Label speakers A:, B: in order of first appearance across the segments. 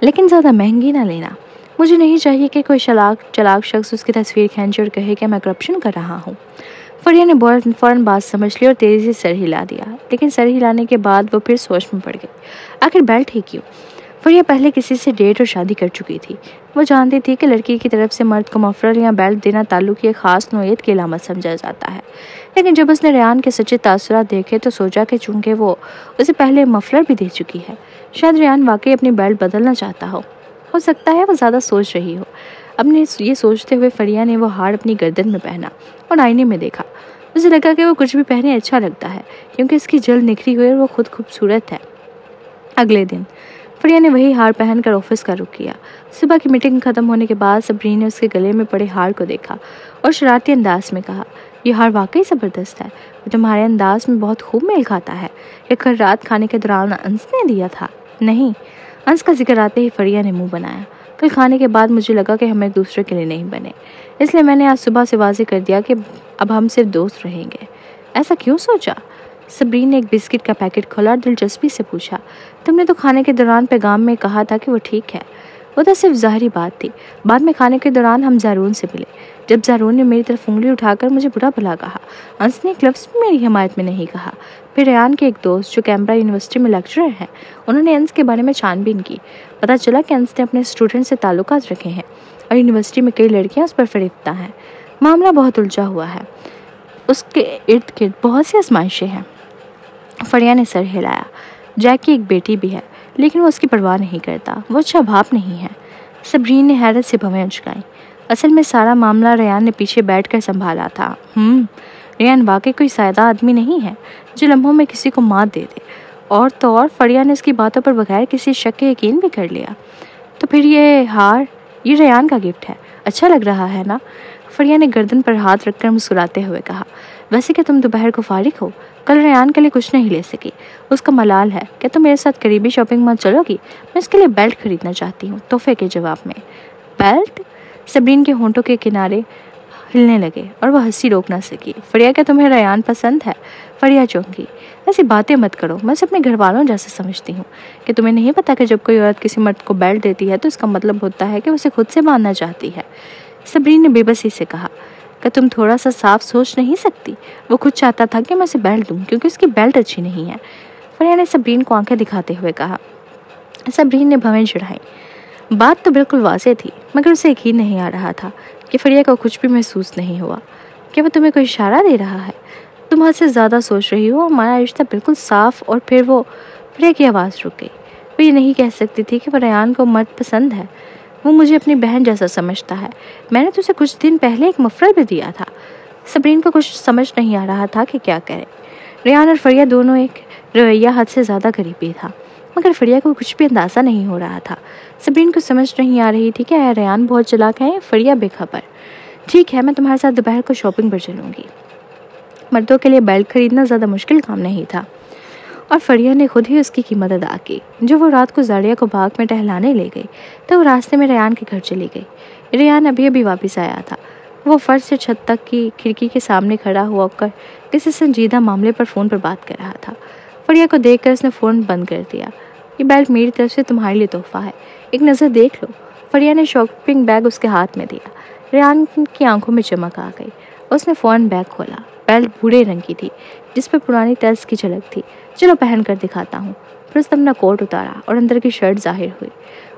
A: لیکن زیادہ مہنگی نہ لینا۔ مجھے نہیں چاہیے کہ کوئی چلاک شخص اس کی تصویر کھینچے اور کہے کہ میں کرپشن کر رہا ہوں۔ فریہ نے فوراً بات سمجھ لی اور تیزی سے سر ہلا دیا، لیکن سر ہلانے کے بعد وہ پھر سوچ میں پڑ گئی۔ آخر بیلٹ ہی کیوں؟ فریہ پہلے کسی سے ڈیٹ اور شادی کر چکی تھی۔ وہ جانتی تھی کہ لڑکی کی طرف سے مرد کو مفرل یا بیلٹ دینا تعلق کی ایک خاص نوعیت کی علامت سمجھا جاتا ہے، لیکن جب اس نے ریان کے سچے تاثرات دیکھے تو سوچا کہ چونکہ وہ اسے پہلے مفلر بھی دے چکی ہے، شاید ریان واقعی اپنی بیلٹ بدلنا چاہتا ہو سکتا ہے وہ زیادہ سوچ رہی ہو۔ اپنے یہ سوچتے ہوئے فریہ نے وہ ہار اپنی گردن میں پہنا اور آئینے میں دیکھا۔ اسے لگا کہ وہ کچھ بھی پہنے اچھا لگتا ہے کیونکہ اس کی جلد نکھری ہوئی اور وہ خود خوبصورت ہے۔ اگلے دن فریہ نے وہی ہار پہن کر آفس کا رخ کیا۔ صبح کی میٹنگ ختم ہونے کے بعد صبرین نے اس کے گلے میں پڑے ہار کو دیکھا اور شرارتی انداز میں کہا، یہ ہار واقعی زبردست ہے، وہ تمہارے انداز میں بہت خوب میل کھاتا ہے۔ یہ کل رات کھانے کے دوران انس نے دیا تھا؟ نہیں، انس کا ذکر آتے ہی فریہ نے منہ بنایا۔ کل کھانے کے بعد مجھے لگا کہ ہم ایک دوسرے کے لیے نہیں بنے، اس لیے میں نے آج صبح سے واضح کر دیا کہ اب ہم صرف دوست رہیں گے۔ ایسا کیوں سوچا؟ صبرین نے ایک بسکٹ کا پیکٹ کھولا اور دلچسپی سے پوچھا، تم نے تو کھانے کے دوران پیغام میں کہا تھا کہ وہ ٹھیک ہے۔ وہ تو صرف ظاہری بات تھی۔ بعد میں کھانے کے دوران ہم زارون سے ملے، جب زارون نے میری طرف انگلی اٹھا کر مجھے برا بھلا کہا، انس نے ایک لفظ بھی میری حمایت میں نہیں کہا۔ پھر ریان کے ایک دوست جو کیمبرا یونیورسٹی میں لیکچرر ہیں، انہوں نے انس کے بارے میں چھان بین کی۔ پتہ چلا کہ انس نے اپنے اسٹوڈنٹ سے تعلقات رکھے ہیں اور یونیورسٹی میں کئی لڑکیاں اس پر فریفتہ ہیں۔ معاملہ بہت الجھا ہوا ہے، اس کے ارد گرد بہت سی آزمائشیں ہیں۔ فریہ نے سر ہلایا۔ جیک کی ایک بیٹی بھی ہے، لیکن وہ اس کی پرواہ نہیں کرتا، وہ اچھا باپ نہیں ہے۔ صبرین نے حیرت سے بھویں اچکائیں۔ اصل میں سارا معاملہ ریان نے پیچھے بیٹھ کر سنبھالا تھا۔ ریان واقعی کوئی سادہ آدمی نہیں ہے جو لمحوں میں کسی کو مات دے دے، اور تو اور فریہ نے اس کی باتوں پر بغیر کسی شک کے یقین بھی کر لیا۔ تو پھر یہ ہار، یہ ریان کا گفٹ ہے، اچھا لگ رہا ہے نا؟ فریہ نے گردن پر ہاتھ رکھ کر مسکراتے ہوئے کہا، ویسے کہ تم دوپہر کو فارغ ہو، کل ریان کے لیے کچھ نہیں لے سکی، اس کا ملال ہے، کہ تم میرے ساتھ قریبی شاپنگ مال چلو گی؟ میں اس کے لیے بیلٹ خریدنا چاہتی ہوں، تحفے کے جواب میں۔ بیلٹ؟ صبرین کے ہونٹوں کے کنارے ہلنے لگے اور وہ ہنسی روک نہ سکی۔ فریہ کہ تمہیں ریان پسند ہے؟ فریہ چونکی۔ ایسی باتیں مت کرو، میں اسے اپنے گھر والوں جیسے سمجھتی ہوں۔ کہ تمہیں نہیں پتا کہ جب کوئی عورت کسی مرد کو بیلٹ دیتی ہے تو اس کا مطلب ہوتا ہے کہ وہ اسے خود سے باندھنا چاہتی ہے۔ صبرین نے بے بسی سے کہا کہ تم تھوڑا سا صاف سوچ نہیں سکتی؟ وہ خود چاہتا تھا کہ میں اسے بیلٹ دوں کیونکہ اس کی بیلٹ اچھی نہیں ہے۔ فریہ نے صبرین کو آنکھیں دکھاتے ہوئے کہا۔ صبرین نے بھویں چڑھائیں۔ بات تو بالکل واضح تھی، مگر اسے یقین نہیں آ رہا تھا کہ فریہ کو کچھ بھی محسوس نہیں ہوا۔ کیا وہ تمہیں کوئی اشارہ دے رہا ہے؟ تم حد سے زیادہ سوچ رہی ہو، ہمارا رشتہ بالکل صاف۔ اور پھر وہ، فریہ کی آواز رک گئی۔ وہ یہ نہیں کہہ سکتی تھی کہ وہ ریان کو مرد پسند ہے، وہ مجھے اپنی بہن جیسا سمجھتا ہے، میں نے تو اسے کچھ دن پہلے ایک مفرل بھی دیا تھا۔ صبرین کو کچھ سمجھ نہیں آ رہا تھا کہ کیا کرے۔ ریان اور فریہ دونوں ایک رویہ حد سے زیادہ قریبی تھا، مگر فریہ کو کچھ بھی اندازہ نہیں ہو رہا تھا۔ صبرین کو سمجھ نہیں آ رہی تھی کہ ریان بہت چلاک ہے یا فریہ بے خبر۔ ٹھیک ہے، میں تمہارے ساتھ دوپہر کو شاپنگ پر چلوں گی۔ مردوں کے لیے بیلٹ خریدنا زیادہ مشکل کام نہیں تھا، اور فریہ نے خود ہی اس کی قیمت ادا کی۔ جب وہ رات کو زاڑیا کو باغ میں ٹہلانے لے گئی تو وہ راستے میں ریان کے گھر چلی گئی۔ ریان ابھی واپس آیا تھا۔ وہ فرش سے چھت تک کی کھڑکی کے سامنے کھڑا ہوا کر کسی سنجیدہ معاملے پر فون پر بات کر رہا تھا۔ فریہ کو دیکھ کر اس نے فون بند کر دیا۔ یہ بیلٹ میری طرف سے تمہارے لیے تحفہ ہے، ایک نظر دیکھ لو۔ فریہ نے شاپنگ بیگ اس کے ہاتھ میں دیا۔ ریان کی آنکھوں میں چمک آ گئی۔ اس نے فوراً بیگ کھولا۔ بیلٹ بھورے رنگ کی تھی جس پر پرانی طرز کی جھلک تھی۔ چلو پہن کر دکھاتا ہوں۔ پھر اس نے اپنا کوٹ اتارا اور اندر کی شرٹ ظاہر ہوئی۔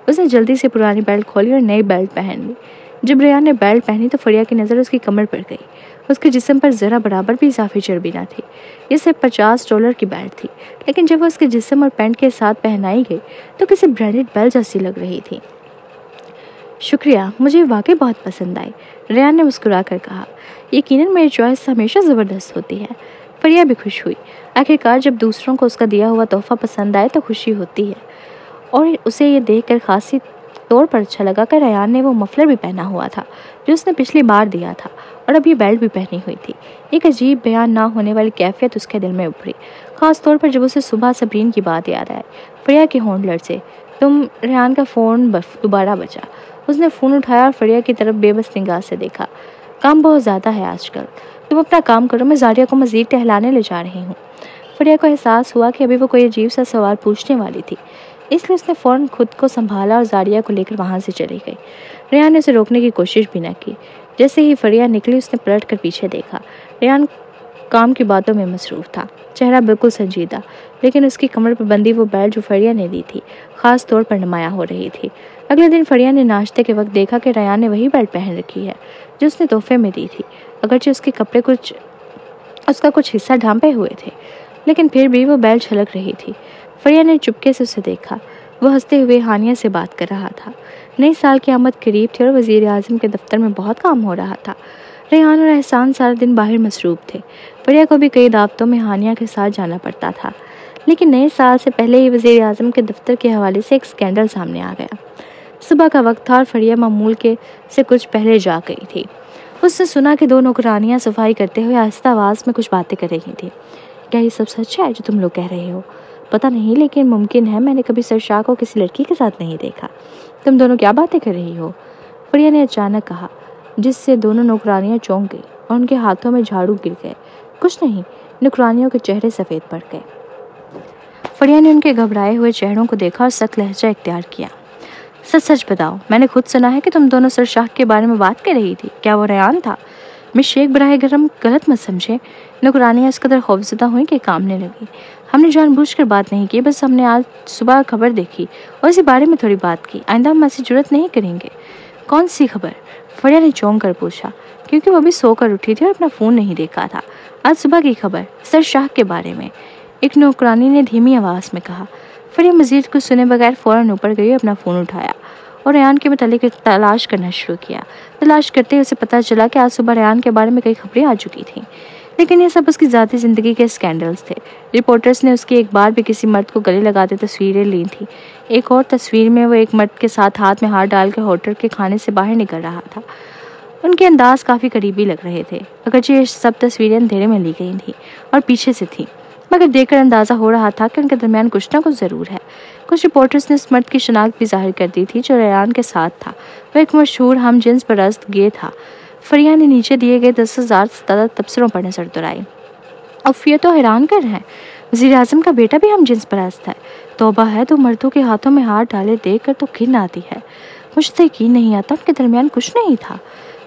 A: اس نے جلدی سے پرانی بیلٹ کھولی اور نئی بیلٹ پہن لی۔ جب ریان نے بیلٹ پہنی تو فریہ کی نظر اس کی کمر پر گئی۔ اس کے جسم پر ذرا برابر بھی اضافی چربی نہ تھی۔ یہ صرف $50 کی بیلٹ تھی، لیکن جب وہ اس کے جسم اور پینٹ کے ساتھ پہنائی گئی تو کسی برانڈڈ بیلٹ جیسی لگ رہی تھی۔ شکریہ، مجھے واقعی بہت پسند آئی، ریان نے مسکرا کر کہا۔ یقیناً میری چوائس ہمیشہ زبردست ہوتی ہے۔ فریہ بھی خوش ہوئی۔ آخرکار جب دوسروں کو اس کا دیا ہوا تحفہ پسند آئے تو خوشی ہوتی ہے، اور اسے یہ دیکھ کر خاصی طور پر اچھا لگا کہ ریان نے وہ مفلر بھی پہنا ہوا تھا جو اس نے پچھلی بار دیا تھا، اور اب یہ بیلٹ بھی پہنی ہوئی تھی۔ ایک عجیب بیان نہ ہونے والی کیفیت اس کے دل میں ابھری، خاص طور پر جب اسے صبح صبرین کی بات یاد آئی۔ فریہ کے ہونٹ لرزے۔ ریان کا فون دوبارہ بجا۔ اس نے فون اٹھایا اور فریہ کی طرف بے بس نگاہ سے دیکھا۔ کام بہت زیادہ ہے آج کل، تم اپنا کام کرو، میں زاڑیا کو مزید ٹہلانے لے جا رہی ہوں۔ فریہ کو احساس ہوا کہ ابھی وہ کوئی عجیب سا سوال پوچھنے والی تھی، اس لیے اس نے فوراً خود کو سنبھالا اور زاریہ کو لے کر وہاں سے چلی گئی۔ ریحان نے اسے روکنے کی کوشش بھی نہ کی۔ جیسے ہی فریہ نکلی اس نے پلٹ کر پیچھے دیکھا۔ ریحان کام کی باتوں میں مصروف تھا، چہرہ بالکل سنجیدہ، لیکن اس کی کمر پر بندھی وہ بیلٹ جو فریہ نے دی تھی خاص طور پر نمایاں ہو رہی تھی۔ اگلے دن فریہ نے ناشتے کے وقت دیکھا کہ ریحان نے وہی بیلٹ پہن رکھی ہے جو اس نے تحفے میں دی تھی، اگرچہ اس کے کپڑے اس کا کچھ حصہ ڈھانپے ہوئے تھے، لیکن پھر بھی وہ بیلٹ چھلک رہی تھی۔ فریہ نے چپکے سے اسے دیکھا، وہ ہنستے ہوئے ہانیہ سے بات کر رہا تھا۔ نئے سال کی آمد قریب تھی اور وزیر اعظم کے دفتر میں بہت کام ہو رہا تھا۔ ریحان اور احسان سارا دن باہر مصروف تھے۔ فریہ کو بھی کئی دعوتوں میں ہانیہ کے ساتھ جانا پڑتا تھا، لیکن نئے سال سے پہلے ہی وزیر اعظم کے دفتر کے حوالے سے ایک سکینڈل سامنے آ گیا۔ صبح کا وقت تھا اور فریہ معمول سے کچھ پہلے جا گئی تھی۔ اس نے سنا کہ 2 نوکرانیاں صفائی کرتے ہوئے آہستہ آواز میں کچھ باتیں کر رہی تھیں۔ کیا یہ سب سچ ہے جو تم لوگ کہہ رہے ہو؟ پتہ نہیں، لیکن ممکن ہے، میں نے کبھی سرشا کو کسی لڑکی کے ساتھ نہیں دیکھا۔ تم دونوں کیا باتیں کر رہی ہو؟ فریہ نے اچانک کہا، جس سے دونوں نوکرانیاں چونک گئی اور ان کے ہاتھوں میں جھاڑو گر گئے۔ کچھ نہیں، نوکرانیوں کے چہرے سفید پڑ گئے۔ فریہ نے ان کے گھبرائے ہوئے چہروں کو دیکھا اور سخت لہجہ اختیار کیا۔ سچ سچ بتاؤ، میں نے خود سنا ہے کہ تم دونوں سرشاہ کے بارے میں بات کر رہی تھی۔ کیا وہ ریحان تھا؟ مس شیخ براہ کرم غلط مت سمجھے۔ نوکرانیاں اس قدر خوفزدہ ہوئیں کہ کانپنے لگی۔ ہم نے جان بوجھ کر بات نہیں کی، بس ہم نے آج صبح خبر دیکھی اور اسی بارے میں تھوڑی بات کی۔ آئندہ ہم ایسی جرات نہیں کریں گے۔ کون سی خبر؟ فریہ نے چونک کر پوچھا، کیونکہ وہ بھی سو کر اٹھی تھی اور اپنا فون نہیں دیکھا تھا۔ آج صبح کی خبر، سرشاہ کے بارے میں، ایک نوکرانی نے دھیمی آواز میں کہا۔ فریہ مزید کچھ سنے بغیر فوراً اوپر گئی اور اپنا فون اٹھایا اور ریحان کے متعلق تلاش کرنا شروع کیا۔ تلاش کرتے اسے پتہ چلا کہ آج صبح ریحان کے بارے میں کئی خبریں آ چکی تھیں، لیکن یہ سب اس کی ذاتی زندگی کے اسکینڈلز تھے۔ رپورٹرز نے اس کی ایک بار بھی کسی مرد کو گلے لگاتے تصویریں لی تھیں۔ ایک اور تصویر میں وہ ایک مرد کے ساتھ ہاتھ میں ہاتھ ڈال کر ہوٹل کے کھانے سے باہر نکل رہا تھا۔ ان کے انداز کافی قریبی لگ رہے تھے، اگرچہ یہ سب تصویریں اندھیرے میں لی گئی تھیں اور پیچھے سے تھیں، مگر دیکھ کر اندازہ ہو رہا تھا کہ ان کے درمیان کچھ نہ کچھ ضرور ہے۔ کچھ رپورٹرز نے اس مرد کی شناخت بھی ظاہر کر دی تھی جو ریحان کے ساتھ تھا۔ وہ ایک مشہور ہم جنس پرست گے تھا۔ فریہ نے نیچے دیے گئے 10,000 سے زیادہ تبصروں پر نظر دوڑائی۔ اف، یہ تو حیران کر ہے، وزیر اعظم کا بیٹا بھی ہم جنس پرست ہے۔ توبہ ہے، 2 مردوں کے ہاتھوں میں ہاتھ ڈالے دیکھ کر تو گھن آتی ہے۔ مجھ سے یقین نہیں آتا ان کے درمیان کچھ نہیں تھا۔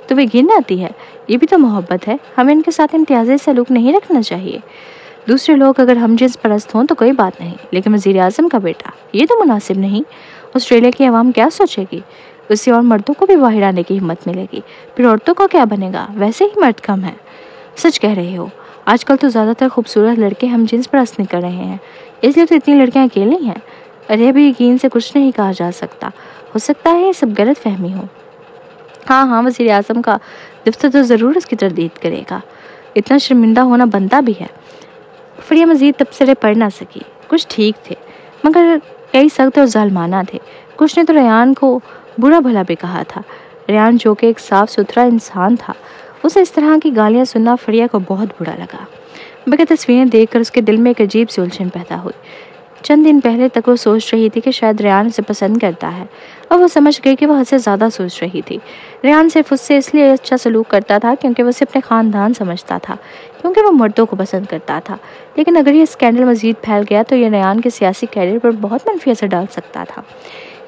A: تمہیں گھن آتی ہے؟ یہ بھی تو محبت ہے، ہمیں ان کے ساتھ امتیازی سلوک نہیں رکھنا چاہیے۔ دوسرے لوگ اگر ہم جنس پرست ہوں تو کوئی بات نہیں، لیکن وزیر اعظم کا بیٹا، یہ تو مناسب نہیں۔ آسٹریلیا کی عوام کیا سوچے گی؟ اسے اور مردوں کو بھی باہر آنے کی ہمت ملے گی، پھر عورتوں کو کیا بنے گا؟ ویسے ہی مرد کم ہیں۔ سچ کہہ رہے ہو، آج کل تو زیادہ تر خوبصورت لڑکے ہم جنس پرست نکل رہے ہیں، اس لیے تو اتنی لڑکیاں اکیلی ہیں۔ ارے بھی یقین سے کچھ نہیں کہا جا سکتا، ہو سکتا ہے یہ سب غلط فہمی ہو۔ ہاں، وزیر اعظم کا دفتر تو ضرور اس کی تردید کرے گا، اتنا شرمندہ ہونا بنتا بھی ہے۔ فریہ مزید تبصرے پڑھ نہ سکی۔ کچھ ٹھیک تھے، مگر کئی سخت اور ظالمانہ تھے۔ کچھ نے تو ریحان کو برا بھلا بھی کہا تھا۔ ریحان جو کہ ایک صاف ستھرا انسان تھا، اسے اس طرح کی گالیاں سننا فریہ کو بہت برا لگا۔ مگر تصویریں دیکھ کر اس کے دل میں ایک عجیب سی الجھن پیدا ہوئی۔ چند دن پہلے تک وہ سوچ رہی تھی کہ شاید ریحان اسے پسند کرتا ہے، اور وہ سمجھ گئی کہ وہ حد سے زیادہ سوچ رہی تھی۔ ریحان صرف اس سے اس لیے اچھا سلوک کرتا تھا کیونکہ وہ اسے اپنے خاندان سمجھتا تھا، کیونکہ وہ مردوں کو پسند کرتا تھا۔ لیکن اگر یہ اسکینڈل مزید پھیل گیا تو یہ ریحان کے سیاسی کیریئر پر بہت منفی اثر ڈال سکتا تھا۔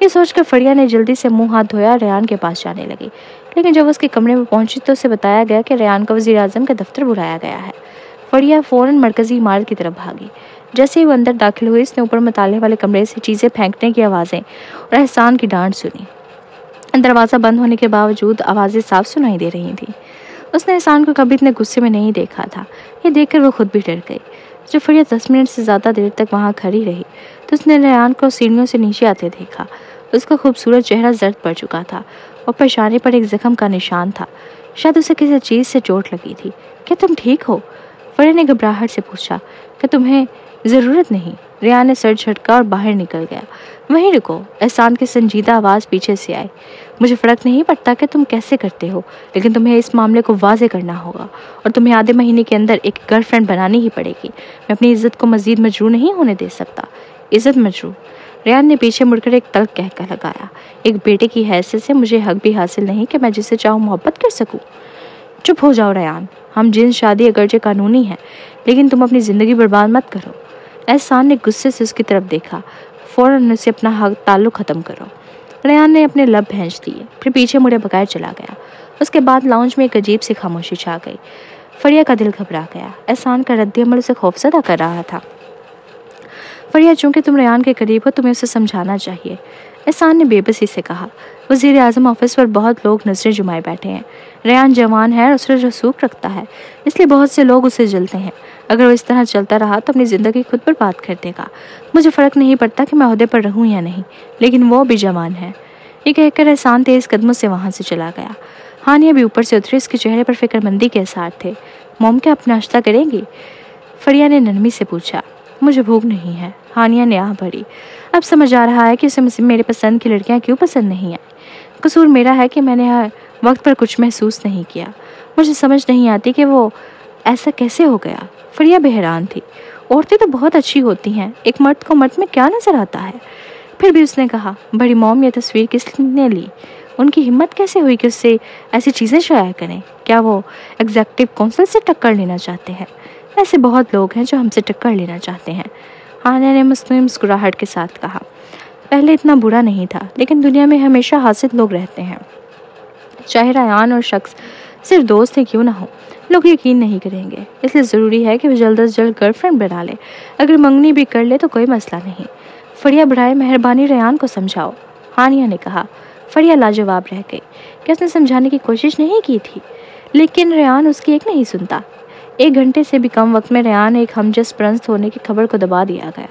A: یہ سوچ کر فریہ نے جلدی سے منہ ہاتھ دھویا اور ریحان کے پاس جانے لگی، لیکن جب اس کے کمرے میں پہنچی تو اسے بتایا گیا کہ ریحان کو وزیر اعظم کے دفتر بلایا گیا ہے۔ فریہ فوراً مرکزی عمارت کی طرف بھاگی۔ جیسے ہی وہ اندر داخل ہوئی، اس نے اوپر مطالعے والے کمرے سے چیزیں پھینکنے کی آوازیں اور احسان کی ڈانٹ سنی۔ دروازہ بند ہونے کے باوجود آوازیں صاف سنائی دے رہی تھیں۔ اس نے احسان کو کبھی اتنے غصے میں نہیں دیکھا تھا۔ یہ دیکھ کر وہ خود بھی ڈر گئی۔ جب فریہ 10 منٹ سے زیادہ دیر تک وہاں کھڑی رہی تو اس نے ریحان کو سیڑھیوں سے نیچے آتے دیکھا۔ اس کا خوبصورت چہرہ زرد پڑ چکا تھا اور پیشانی پر ایک زخم کا نشان تھا، شاید اسے کسی چیز سے چوٹ لگی تھی۔ کیا تم ٹھیک ہو؟ فریہ نے گھبراہٹ سے پوچھا۔ کہ تمہیں ضرورت نہیں، ریحان نے سر جھٹکا اور باہر نکل گیا۔ وہیں رکو، احسان کی سنجیدہ آواز پیچھے سے آئی۔ مجھے فرق نہیں پڑتا کہ تم کیسے کرتے ہو، لیکن تمہیں اس معاملے کو واضح کرنا ہوگا اور تمہیں آدھے مہینے کے اندر ایک گرل فرینڈ بنانی ہی پڑے گی۔ میں اپنی عزت کو مزید مجروح نہیں ہونے دے سکتا۔ عزت مجروح؟ ریحان نے پیچھے مڑ کر ایک تلخ کہہ لگایا۔ ایک بیٹے کی حیثیت سے مجھے حق بھی حاصل نہیں کہ میں جسے چاہوں محبت کر سکوں؟ چپ ہو جاؤ ریحان، ہم جنس شادی اگرچہ قانونی ہے، لیکن تم اپنی زندگی برباد مت کرو۔ احسان نے غصے سے اس کی طرف دیکھا۔ فوراً اسے اپنا تعلق ختم کرو۔ ریان نے اپنے لب بھینچ دیے، پھر پیچھے مڑے بغیر چلا گیا۔ اس کے بعد لاؤنج میں ایک عجیب سی خاموشی چھا گئی۔ فریہ کا دل گھبرا گیا۔ احسان کا رد عمل اسے خوفزدہ کر رہا تھا۔ فریہ، چونکہ تم ریان کے قریب ہو، تمہیں اسے سمجھانا چاہیے، احسان نے بے بسی سے کہا۔ وزیر اعظم آفس پر بہت لوگ نظریں جمائے بیٹھے ہیں۔ ریان جوان ہے اور اس پر رسوخ رکھتا ہے، اس لیے بہت سے لوگ اسے جلتے ہیں۔ اگر وہ اس طرح چلتا رہا تو اپنی زندگی خود برباد کر دے گا۔ مجھے فرق نہیں پڑتا کہ میں عہدے پر رہوں یا نہیں، لیکن وہ بھی جوان ہے۔ یہ کہہ کر احسان تیز قدموں سے وہاں سے چلا گیا۔ ہانیہ بھی اوپر سے اتری، اس کے چہرے پر فکر مندی کے اثار تھے۔ موم، کیا آپ ناشتہ کریں گی؟ فریہ نے نرمی سے پوچھا۔ مجھے بھوک نہیں ہے، ہانیہ نے آہ بھری۔ اب سمجھ آ رہا ہے کہ اسے میرے پسند کی لڑکیاں کیوں پسند نہیں آئیں۔ قصور میرا ہے کہ میں نے وقت پر کچھ محسوس نہیں کیا۔ مجھے سمجھ نہیں آتی کہ وہ ایسا کیسے ہو گیا۔ فریہ بحران تھی۔ عورتیں تو بہت اچھی ہوتی ہیں، ایک مرد کو مرد میں کیا نظر آتا ہے؟ پھر بھی اس نے کہا، بڑی موم، یہ تصویر کس نے لی؟ ان کی ہمت کیسے ہوئی کہ اس سے ایسی چیزیں شائع کریں؟ کیا وہ ایگزیکٹو کونسل سے ٹکر لینا چاہتے ہیں؟ ایسے بہت لوگ ہیں جو ہم سے ٹکر لینا چاہتے ہیں، ہانیہ نے مصنوعی مسکراہٹ کے ساتھ کہا۔ پہلے اتنا برا نہیں تھا، لیکن دنیا میں ہمیشہ حاسد لوگ رہتے ہیں، چاہے ریان اور شخص صرف دوست ہی کیوں نہ ہو۔ لوگ یقین نہیں کریں گے، اس لیے ضروری ہے کہ وہ جلد از جلد گرل فرینڈ بنا لے۔ اگر منگنی بھی کر لے تو کوئی مسئلہ نہیں۔ فریہ، برائے مہربانی ریان کو سمجھاؤ، ہانیہ نے کہا۔ فریہ لاجواب رہ گئی کہ اس نے سمجھانے کی کوشش نہیں کی تھی، لیکن ریان اس کی ایک نہیں سنتا۔ 1 گھنٹے سے بھی کم وقت میں ریان ایک ہمجنس پرست ہونے کی خبر کو دبا دیا گیا۔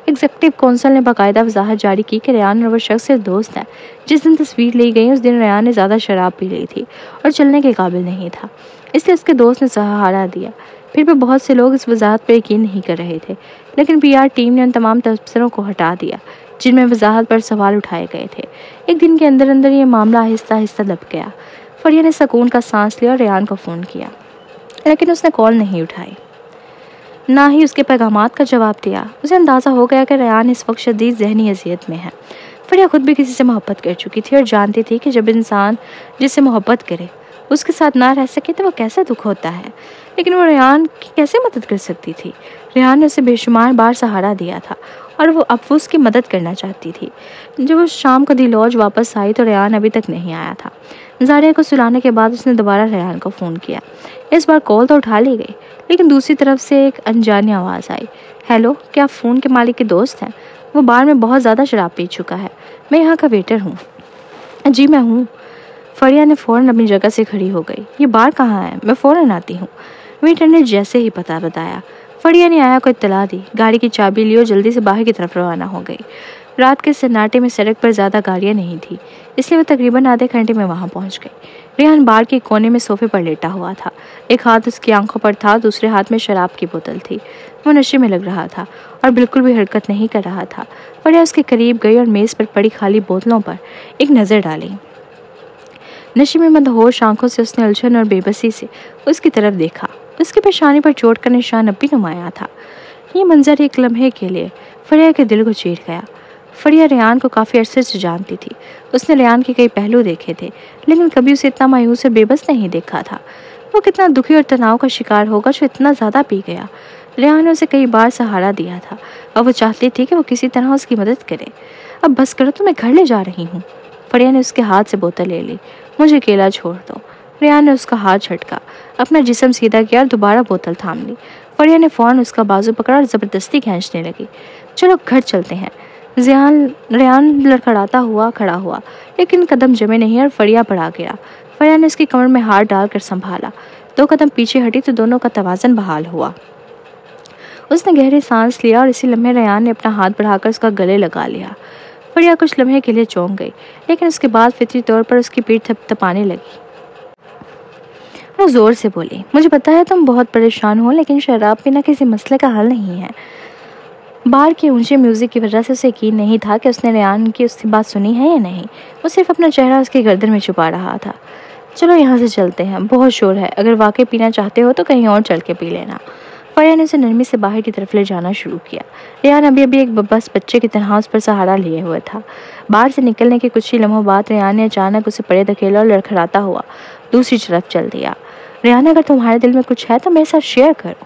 A: ایگزیکٹو کونسل نے باقاعدہ وضاحت جاری کی کہ ریان اور وہ شخص صرف دوست ہیں۔ جس دن تصویر لی گئی اس دن ریان نے زیادہ شراب پی لی تھی اور چلنے کے قابل نہیں تھا، اس لیے اس کے دوست نے سہارا دیا۔ پھر بھی بہت سے لوگ اس وضاحت پر یقین نہیں کر رہے تھے، لیکن PR ٹیم نے ان تمام تبصروں کو ہٹا دیا جن میں وضاحت پر سوال اٹھائے گئے تھے۔ 1 دن کے اندر اندر یہ معاملہ آہستہ آہستہ دب گیا۔ فریہ نے سکون کا سانس لیا اور ریان کو فون کیا، لیکن اس نے کال نہیں اٹھائی، نہ ہی اس کے پیغامات کا جواب دیا۔ اسے اندازہ ہو گیا کہ ریان اس وقت شدید ذہنی اذیت میں ہے۔ فریہ خود بھی کسی سے محبت کر چکی تھی اور جانتی تھی کہ جب انسان جس سے محبت کرے اس کے ساتھ نہ رہ سکے تو وہ کیسے دکھ ہوتا ہے، لیکن وہ ریان کی کیسے مدد کر سکتی تھی؟ ریان نے اسے بے شمار بار سہارا دیا تھا اور وہ اب اس کی مدد کرنا چاہتی تھی۔ جب وہ شام کو دی لاج واپس آئی تو ریان ابھی تک نہیں آیا تھا۔ زاریہ کو سلانے کے بعد اس نے دوبارہ ریان کو فون کیا۔ اس بار کال تو اٹھا لی گئی، لیکن دوسری طرف سے ایک انجانی آواز آئی۔ ہیلو، کیا آپ فون کے مالک کے دوست ہیں؟ وہ بار میں بہت زیادہ شراب پی چکا ہے، میں یہاں کا ویٹر ہوں۔ جی میں ہوں۔ فریہ نے فوراً اپنی جگہ سے کھڑی ہو گئی۔ یہ بار کہاں ہے؟ میں فوراً آتی ہوں۔ ویٹر نے جیسے ہی پتہ بتایا، فریہ نے آیا کو اطلاع دی، گاڑی کی چابی لی اور جلدی سے باہر کی طرف روانہ ہو گئی۔ رات کے سناٹے میں سڑک پر زیادہ گاڑیاں نہیں تھی، اس لیے وہ تقریباً آدھے گھنٹے میں وہاں پہنچ گئی۔ ریحان بار کے کونے میں صوفے پر لیٹا ہوا تھا، ایک ہاتھ اس کی آنکھوں پر تھا، دوسرے ہاتھ میں شراب کی بوتل تھی۔ وہ نشے میں لگ رہا تھا اور بالکل بھی حرکت نہیں کر رہا تھا۔ فریہ اس کے قریب گئی اور میز پر پڑی خالی بوتلوں پر ایک نظر ڈالی۔ نشے میں مدہوش آنکھوں سے اس نے الجھن اور بے بسی سے اس کی طرف دیکھا۔ اس کی پیشانی پر چوٹ کا نشان اب بھی نمایاں تھا۔ یہ منظر ایک لمحے کے لیے فریہ کے دل کو چیر گیا۔ فریہ ریحان کو کافی عرصے سے جانتی تھی، اس نے ریحان کے کئی پہلو دیکھے تھے، لیکن کبھی اسے اتنا مایوس اور بے بس نہیں دیکھا تھا۔ وہ کتنا دکھی اور تناؤ کا شکار ہوگا جو اتنا زیادہ پی گیا۔ ریحان نے اسے کئی بار سہارا دیا تھا اور وہ چاہتی تھی کہ وہ کسی طرح اس کی مدد کرے۔ اب بس کرو، تو میں گھر لے جا رہی ہوں۔ فریہ نے اس کے ہاتھ سے بوتل لے لی۔ مجھے اکیلا چھوڑ دو۔ ریحان نے اس کا ہاتھ جھٹکا، اپنا جسم سیدھا کیا اور دوبارہ بوتل تھام لی۔ فریہ نے فوراً اس کا بازو پکڑا اور زبردستی کھینچنے لگی۔ چلو گھر چلتے ہیں۔ ریحان لڑکھڑاتا ہوا کھڑا ہوا، لیکن قدم جمے نہیں اور فریہ پڑا گیا۔ فریہ نے اس کی کمر میں ہاتھ ڈال کر سنبھالا، 2 قدم پیچھے ہٹی تو دونوں کا توازن بحال ہوا۔ اس نے گہری سانس لیا اور اسی لمحے ریحان نے اپنا ہاتھ بڑھا کر اس کا گلے لگا لیا۔ فریہ کچھ لمحے کے لیے چونک گئی، لیکن اس کے بعد فطری طور پر اس کی پیٹھ تھپ تھپانے لگی۔ وہ زور سے بولی، مجھے پتا ہے تم بہت پریشان ہو، لیکن شراب پینا کسی مسئلے کا حل نہیں ہے۔ بار کے اونچے میوزک کی وجہ سے اسے یقین نہیں تھا کہ اس نے ریحان کی اس کی بات سنی ہے یا نہیں۔ وہ صرف اپنا چہرہ اس کی گردن میں چھپا رہا تھا۔ چلو یہاں سے چلتے ہیں، بہت شور ہے، اگر واقعی پینا چاہتے ہو تو کہیں اور چل کے پی لینا۔ فریہ نے اسے نرمی سے باہر کی طرف لے جانا شروع کیا۔ ریحان ابھی ایک بس بچے کی طرح اس پر سہارا لیے ہوئے تھا۔ بار سے نکلنے کے کچھ ہی لمحوں بعد ریحان نے اچانک اسے پڑے دھکیلا اور لڑکھڑاتا ہوا دوسری طرف چل دیا۔ ریحان، اگر تمہارے دل میں کچھ ہے تو میرے ساتھ شیئر کرو۔